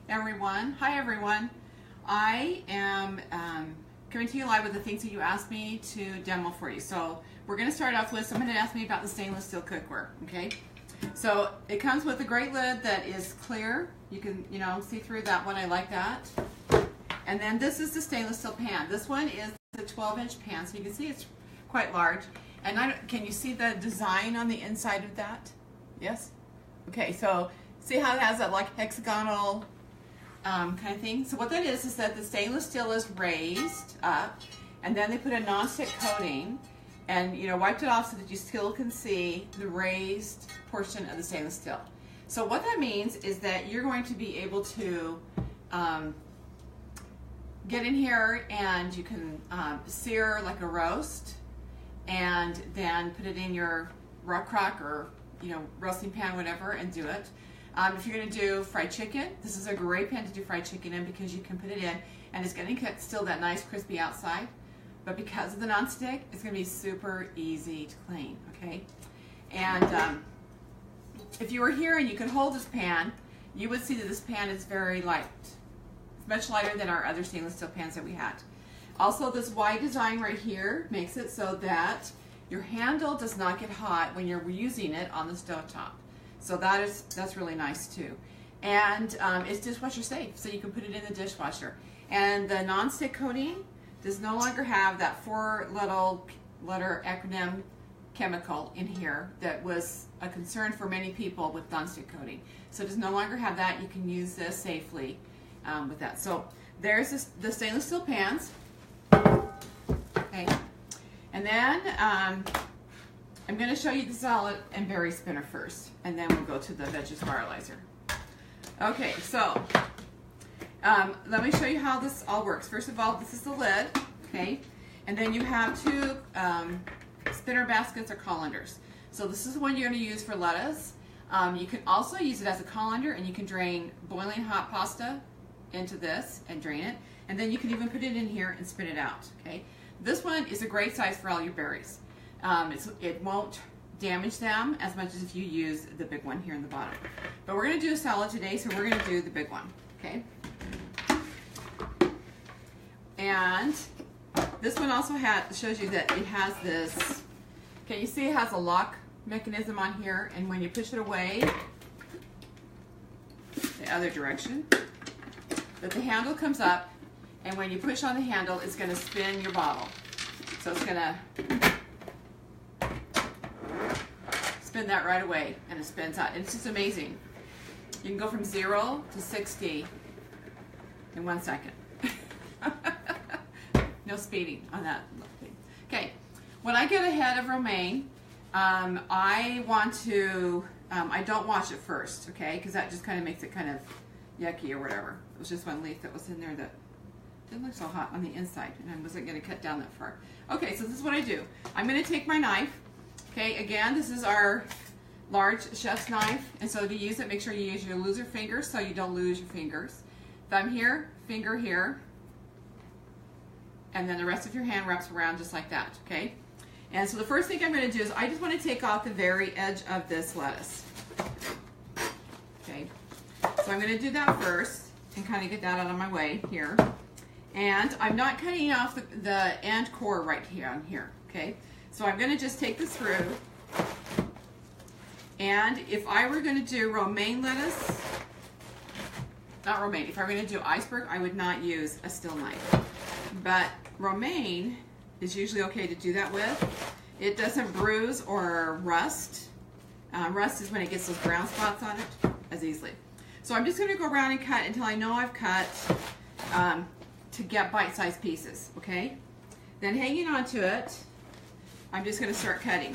Hi everyone. I am coming to you live with the things that you asked me to demo for you. So we're going to start off with someone had asked me about the stainless steel cookware. Okay, so it comes with a great lid that is clear. You can see through that one. I like that. And then this is the stainless steel pan. This one is the 12-inch pan, so you can see it's quite large. And can you see the design on the inside of that? Yes? Okay, so see how it has that like hexagonal kind of thing? So what that is that the stainless steel is raised up, and then they put a non-stick coating and wiped it off so that you still can see the raised portion of the stainless steel. So what that means is that you're going to be able to get in here and you can sear like a roast and then put it in your rock crock or roasting pan, whatever, and do it. If you're going to do fried chicken, this is a great pan to do fried chicken in because you can put it in and it's going to get still that nice crispy outside, but because of the non-stick, it's going to be super easy to clean, okay? And if you were here and you could hold this pan, you would see that this pan is very light. It's much lighter than our other stainless steel pans that we had. Also, this wide design right here makes it so that your handle does not get hot when you're using it on the stove top. So that's really nice too. And it's dishwasher safe, so you can put it in the dishwasher. And the non-stick coating does no longer have that four-letter acronym chemical in here that was a concern for many people with non-stick coating. So it does no longer have that. You can use this safely with that. So there's the stainless steel pans. Okay. And then I'm going to show you the salad and berry spinner first, and then we'll go to the Veggie Spiralizer. Okay, so let me show you how this all works. First of all, this is the lid, okay? And then you have two spinner baskets or colanders. So this is the one you're going to use for lettuce. You can also use it as a colander, and you can drain boiling hot pasta into this and drain it. And then you can even put it in here and spin it out, okay? This one is a great size for all your berries. It won't damage them as much as if you use the big one here in the bottom. But we're going to do a salad today, so we're going to do the big one, okay? And this one also shows you that it has this, okay, you see it has a lock mechanism on here, and when you push it away, the other direction, that the handle comes up, and when you push on the handle, it's going to spin your bottle. So it's going to spin that right away, and it spins out. It's just amazing. You can go from 0 to 60 in 1 second. No speeding on that thing. Okay, when I get ahead of romaine, I want to, I don't wash it first, okay, because that just kind of makes it kind of yucky or whatever. It was just one leaf that was in there that didn't look so hot on the inside, and I wasn't going to cut down that far. Okay, so this is what I do. I'm going to take my knife. Okay, again, this is our large chef's knife, and so to use it, make sure you use your loser fingers so you don't lose your fingers. Thumb here, finger here, and then the rest of your hand wraps around just like that, okay? And so the first thing I'm going to do is I just want to take off the very edge of this lettuce. Okay, so I'm going to do that first and kind of get that out of my way here. And I'm not cutting off the end core right here on here, okay? So I'm going to just take this through. And if I were going to do romaine lettuce, not romaine, if I were going to do iceberg, I would not use a steel knife. But romaine is usually okay to do that with. It doesn't bruise or rust. Rust is when it gets those brown spots on it as easily. So I'm just going to go around and cut until I know I've cut to get bite-sized pieces, okay? Then hanging on to it, I'm just going to start cutting.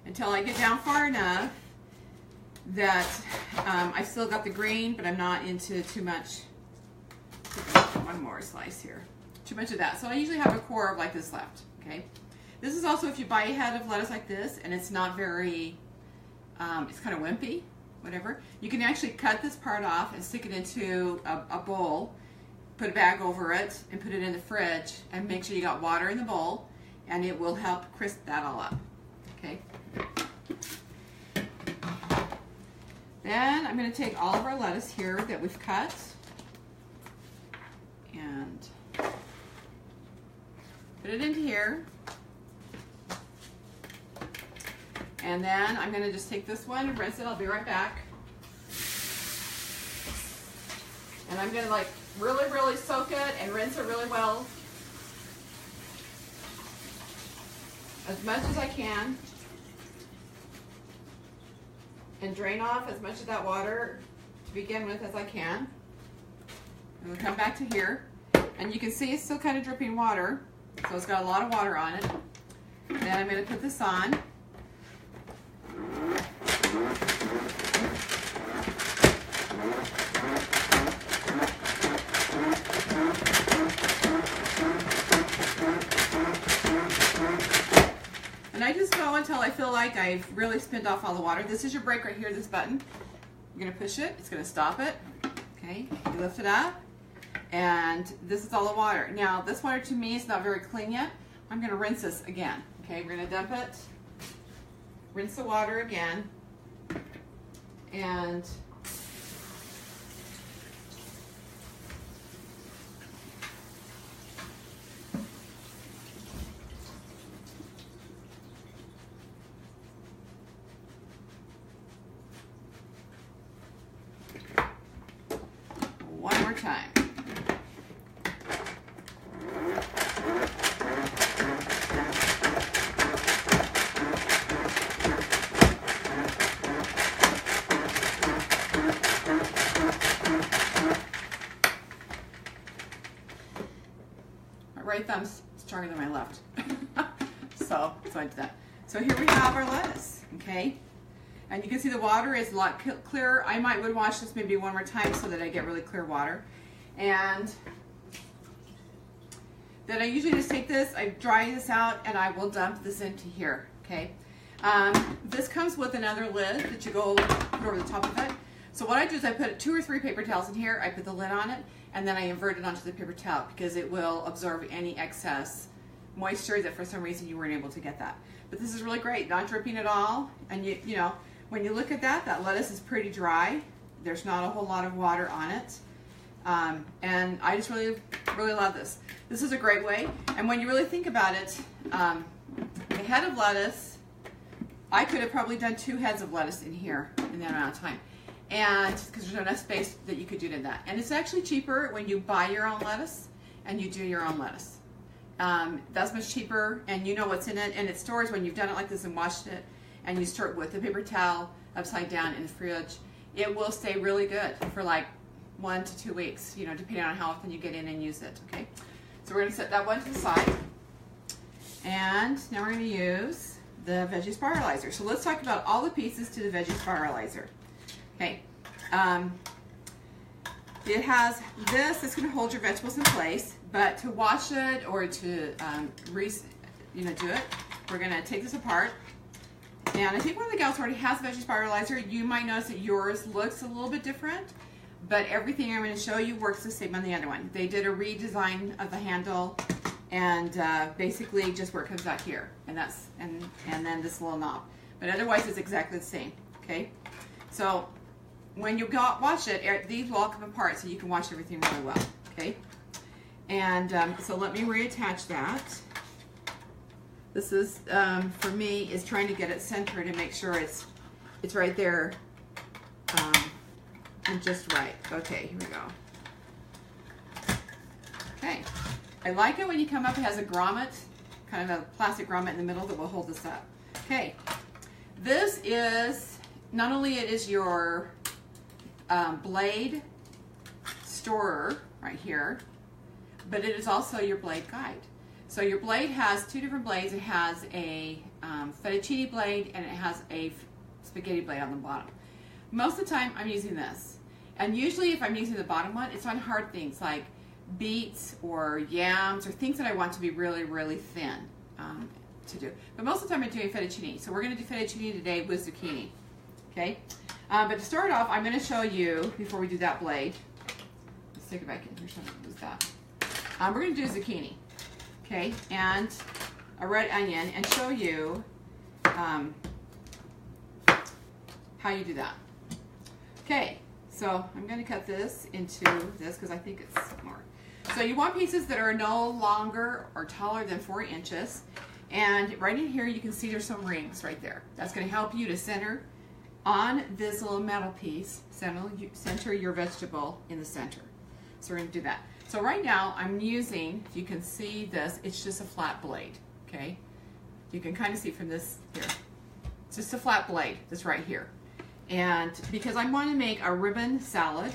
Until I get down far enough that I've still got the green, but I'm not into too much. One more slice here. Too much of that. So I usually have a core of like this left, okay? This is also if you buy a head of lettuce like this and it's not very, it's kind of wimpy, whatever. You can actually cut this part off and stick it into a bowl, put a bag over it, and put it in the fridge, and make sure you got water in the bowl, and it will help crisp that all up, okay? Then I'm going to take all of our lettuce here that we've cut and put it into here. And then I'm going to just take this one and rinse it. I'll be right back. And I'm going to like really, really soak it and rinse it really well. As much as I can. And drain off as much of that water to begin with as I can. And we'll come back to here. And you can see it's still kind of dripping water. So it's got a lot of water on it. Then I'm going to put this on. And I just go until I feel like I've really spinned off all the water. This is your brake right here, this button. You're going to push it, it's going to stop it. Okay, you lift it up, and this is all the water. Now, this water to me is not very clean yet. I'm going to rinse this again. Okay, we're going to dump it, rinse the water again, and one more time. My right thumb's stronger than my left. so I did that. So here we have our lettuce, okay? And you can see the water is a lot clearer. I would wash this maybe one more time so that I get really clear water. And then I usually just take this, I dry this out, and I will dump this into here, okay? This comes with another lid that you go put over the top of it. So what I do is I put 2 or 3 paper towels in here, I put the lid on it, and then I invert it onto the paper towel because it will absorb any excess moisture that for some reason you weren't able to get that. But this is really great, not dripping at all, and you know, when you look at that lettuce is pretty dry. There's not a whole lot of water on it. And I just really, really love this. This is a great way. And when you really think about it, the head of lettuce, I could have probably done 2 heads of lettuce in here in that amount of time. And because there's enough space that you could do to that. And it's actually cheaper when you buy your own lettuce and you do your own lettuce. That's much cheaper, and you know what's in it, and it stores when you've done it like this and washed it, and you store it with the paper towel upside down in the fridge. It will stay really good for like 1 to 2 weeks, you know, depending on how often you get in and use it, okay? So we're going to set that one to the side. And now we're going to use the Veggie Spiralizer. So let's talk about all the pieces to the Veggie Spiralizer. Okay. It has this, it's going to hold your vegetables in place, but to wash it or to do it, we're going to take this apart. And I think one of the gals already has a Veggie Spiralizer. You might notice that yours looks a little bit different, but everything I'm going to show you works the same on the other one. They did a redesign of the handle, and basically just where it comes out here, and that's and then this little knob. But otherwise, it's exactly the same. Okay, so when you wash it, these will all come apart, so you can wash everything really well. Okay, and so let me reattach that. This is, for me, is trying to get it centered and make sure it's right there and just right. Okay, here we go. Okay, I like it when you come up, it has a grommet, kind of a plastic grommet in the middle that will hold this up. Okay, this is, not only it is your blade storer right here, but it is also your blade guide. So your blade has 2 different blades. It has a fettuccine blade and it has a spaghetti blade on the bottom. Most of the time I'm using this. And usually if I'm using the bottom one, it's on hard things like beets or yams or things that I want to be really, really thin to do. But most of the time I'm doing fettuccine. So we're going to do fettuccine today with zucchini. Okay? But to start off, I'm going to show you, before we do that blade, let's take it back in here so I don't lose that. We're going to do zucchini. Okay, and a red onion, and show you how you do that. Okay, so I'm going to cut this into this because I think it's more. So you want pieces that are no longer or taller than 4 inches. And right in here you can see there's some rings right there. That's going to help you to center on this little metal piece, center your vegetable in the center. So we're going to do that. So right now I'm using, if you can see this, it's just a flat blade, okay? You can kind of see from this here. It's just a flat blade that's right here. And because I want to make a ribbon salad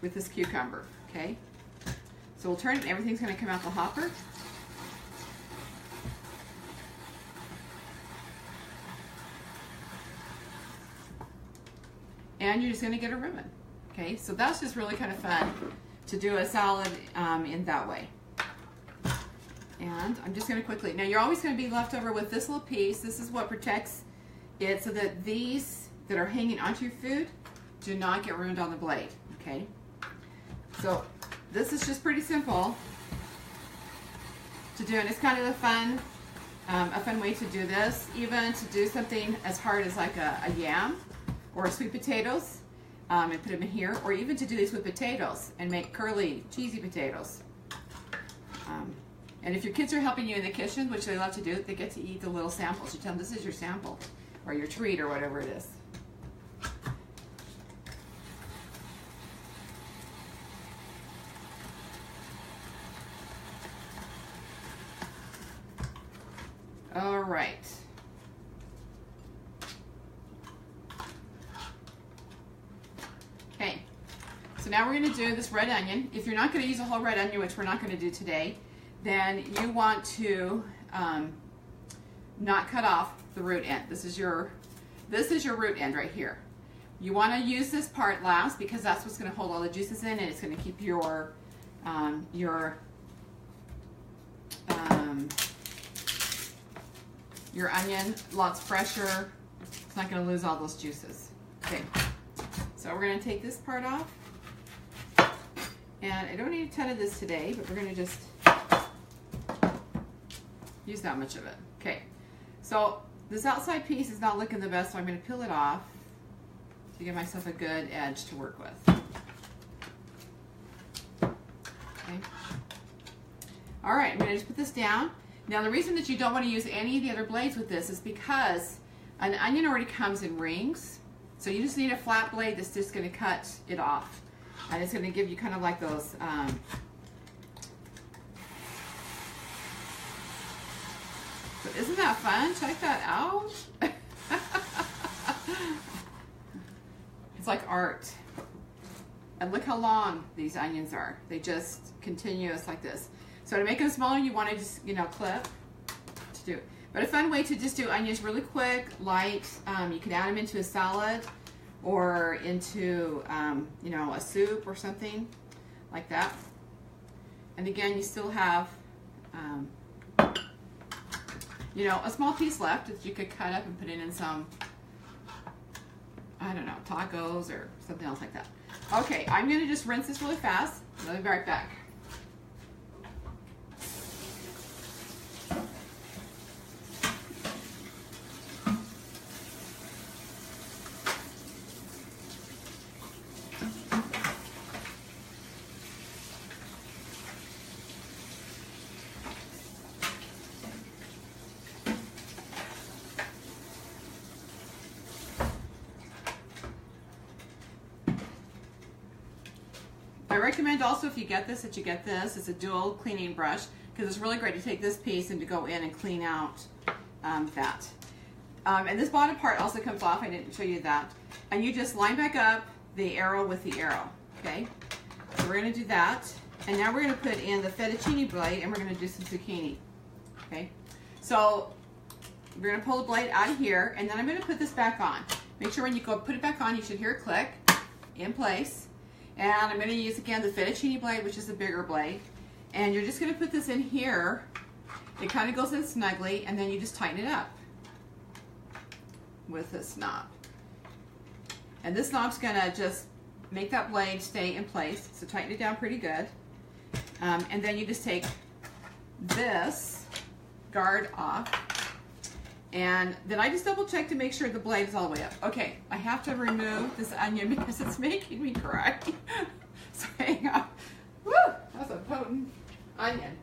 with this cucumber, okay? So we'll turn it and everything's going to come out the hopper. And you're just going to get a ribbon, okay? So that's just really kind of fun to do a salad in that way. And I'm just going to quickly, now you're always going to be left over with this little piece. This is what protects it so that these that are hanging onto your food do not get ruined on the blade, okay? So this is just pretty simple to do, and it's kind of a fun way to do this, even to do something as hard as like a yam or sweet potatoes and put them in here, or even to do these with potatoes and make curly, cheesy potatoes. And if your kids are helping you in the kitchen, which they love to do, they get to eat the little samples. You tell them this is your sample or your treat or whatever it is. All right. Okay, so now we're going to do this red onion. If you're not going to use a whole red onion, which we're not going to do today, then you want to not cut off the root end. This is your root end right here. You want to use this part last because that's what's going to hold all the juices in, and it's going to keep your onion lots fresher. It's not going to lose all those juices. Okay, so we're going to take this part off, and I don't need a ton of this today, but we're going to just use that much of it. Okay, so this outside piece is not looking the best, so I'm going to peel it off to give myself a good edge to work with. Okay. All right, I'm going to just put this down. Now the reason that you don't want to use any of the other blades with this is because an onion already comes in rings, so you just need a flat blade that's just going to cut it off, and it's going to give you kind of like those so isn't that fun? Check that out. It's like art. And look how long these onions are. They just continuous like this. So to make them smaller, you want to just, clip to do. But a fun way to just do onions really quick, light. You can add them into a salad or into, a soup or something like that. And again, you still have, a small piece left that you could cut up and put it in some, I don't know, tacos or something else like that. Okay, I'm going to just rinse this really fast. I'll be right back. I recommend also, if you get this, that you get this. It's a dual cleaning brush because it's really great to take this piece and to go in and clean out that. And this bottom part also comes off. I didn't show you that. And you just line back up the arrow with the arrow. Okay. So we're going to do that. And now we're going to put in the fettuccine blade, and we're going to do some zucchini. Okay. So we're going to pull the blade out of here, and then I'm going to put this back on. Make sure when you go put it back on, you should hear it click in place. And I'm going to use, again, the fettuccine blade, which is the bigger blade. And you're just going to put this in here. It kind of goes in snugly, and then you just tighten it up with this knob. And this knob's going to just make that blade stay in place. So tighten it down pretty good. And then you just take this guard off. And then I just double check to make sure the blade is all the way up. Okay, I have to remove this onion because it's making me cry. So hang on. Woo, that's a potent onion.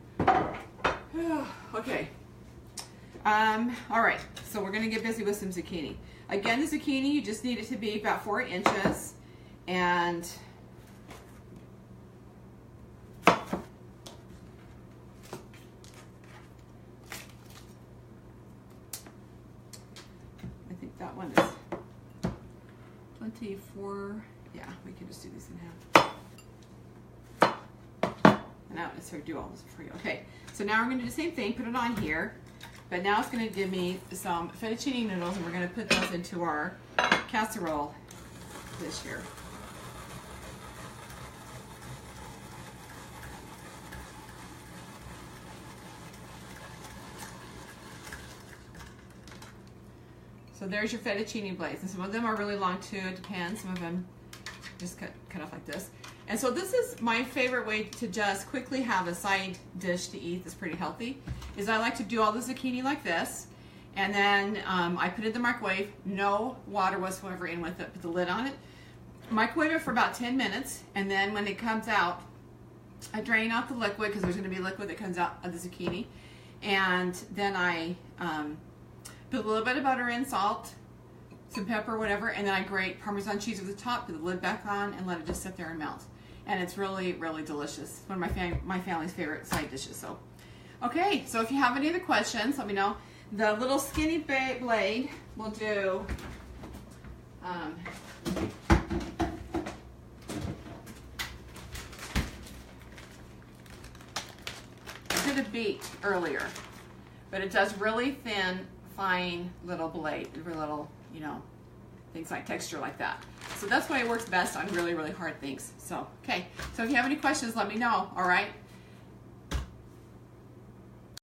Okay. All right, so we're gonna get busy with some zucchini. Again, the zucchini, you just need it to be about 4 inches. And I think that one is 24. Yeah, we can just do these in half. And I don't necessarily do all this for you. Okay, so now we're gonna do the same thing, put it on here. But now it's gonna give me some fettuccine noodles, and we're gonna put those into our casserole dish here. So there's your fettuccine blades, and some of them are really long too, it depends. Some of them just cut off like this. And so this is my favorite way to just quickly have a side dish to eat that's pretty healthy, is I like to do all the zucchini like this, and then I put it in the microwave, no water whatsoever in with it, put the lid on it, microwave it for about 10 minutes, and then when it comes out, I drain out the liquid, because there's going to be liquid that comes out of the zucchini, and then I put a little bit of butter in, salt, some pepper, whatever, and then I grate Parmesan cheese over the top, put the lid back on, and let it just sit there and melt. And it's really, really delicious. One of my family's favorite side dishes. So, okay, so if you have any other questions, let me know. The little skinny blade will do I did a beet earlier, but it does really thin, fine little blade, little, you know, things like texture like that. So that's why it works best on really, really hard things. So, okay. So if you have any questions, let me know, all right?